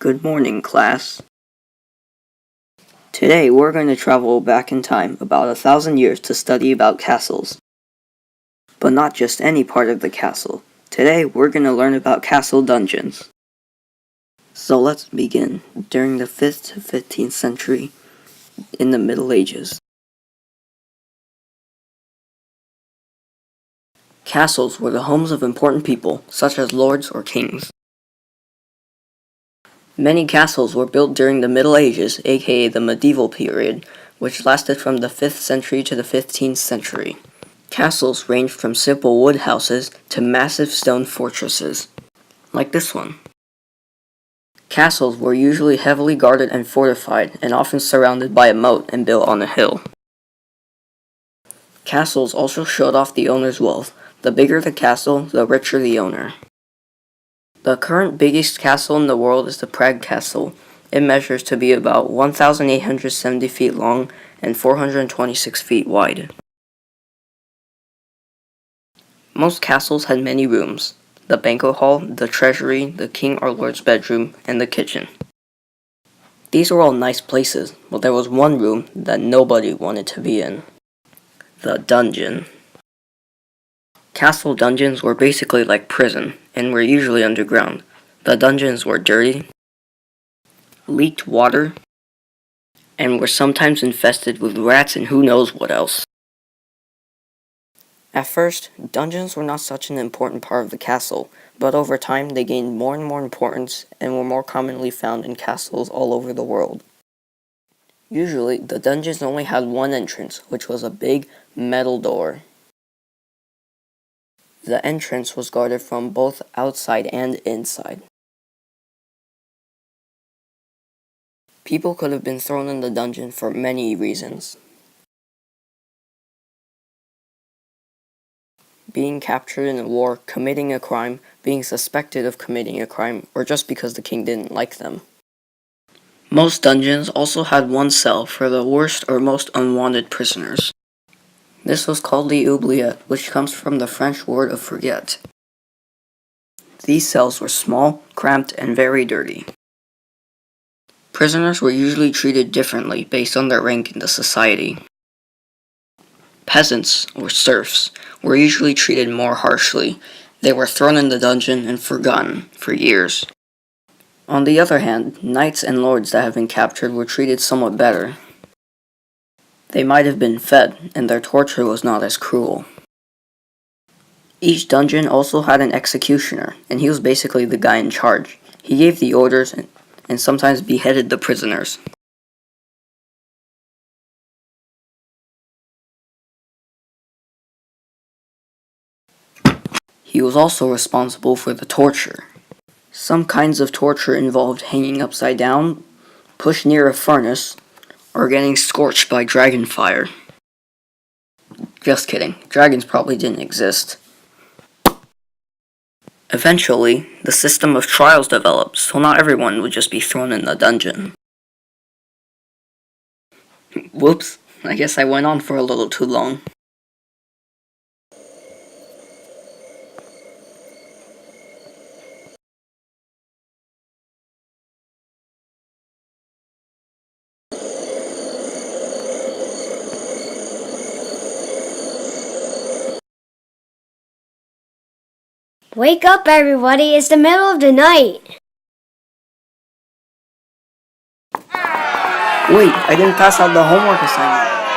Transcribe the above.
Good morning, class. Today we're going to travel back in time about 1,000 years to study about castles. But not just any part of the castle. Today we're going to learn about castle dungeons. So let's begin. During the 5th to 15th century, in the Middle Ages, castles were the homes of important people, such as lords or kings. Many castles were built during the Middle Ages, aka the medieval period, which lasted from the 5th century to the 15th century. Castles ranged from simple wood houses to massive stone fortresses, like this one. Castles were usually heavily guarded and fortified, and often surrounded by a moat and built on a hill. Castles also showed off the owner's wealth. The bigger the castle, the richer the owner. The current biggest castle in the world is the Prague Castle. It measures to be about 1,870 feet long and 426 feet wide. Most castles had many rooms: the banquet hall, the treasury, the king or lord's bedroom, and the kitchen. These were all nice places, but there was one room that nobody wanted to be in: the dungeon. Castle dungeons were basically like prison, and were usually underground. The dungeons were dirty, leaked water, and were sometimes infested with rats and who knows what else. At first, dungeons were not such an important part of the castle, but over time they gained more and more importance and were more commonly found in castles all over the world. Usually, the dungeons only had one entrance, which was a big metal door. The entrance was guarded from both outside and inside. People could have been thrown in the dungeon for many reasons. Being captured in a war, committing a crime, being suspected of committing a crime, or just because the king didn't like them. Most dungeons also had one cell for the worst or most unwanted prisoners. This was called the oubliette, which comes from the French word of forget. These cells were small, cramped, and very dirty. Prisoners were usually treated differently based on their rank in the society. Peasants, or serfs, were usually treated more harshly. They were thrown in the dungeon and forgotten for years. On the other hand, knights and lords that have been captured were treated somewhat better. They might have been fed, and their torture was not as cruel. Each dungeon also had an executioner, and he was basically the guy in charge. He gave the orders and sometimes beheaded the prisoners. He was also responsible for the torture. Some kinds of torture involved hanging upside down, pushed near a furnace, or getting scorched by dragon fire. Just kidding, dragons probably didn't exist. Eventually, the system of trials developed, so not everyone would just be thrown in the dungeon. Whoops, I guess I went on for a little too long. Wake up, everybody! It's the middle of the night! Wait, I didn't pass out the homework assignment.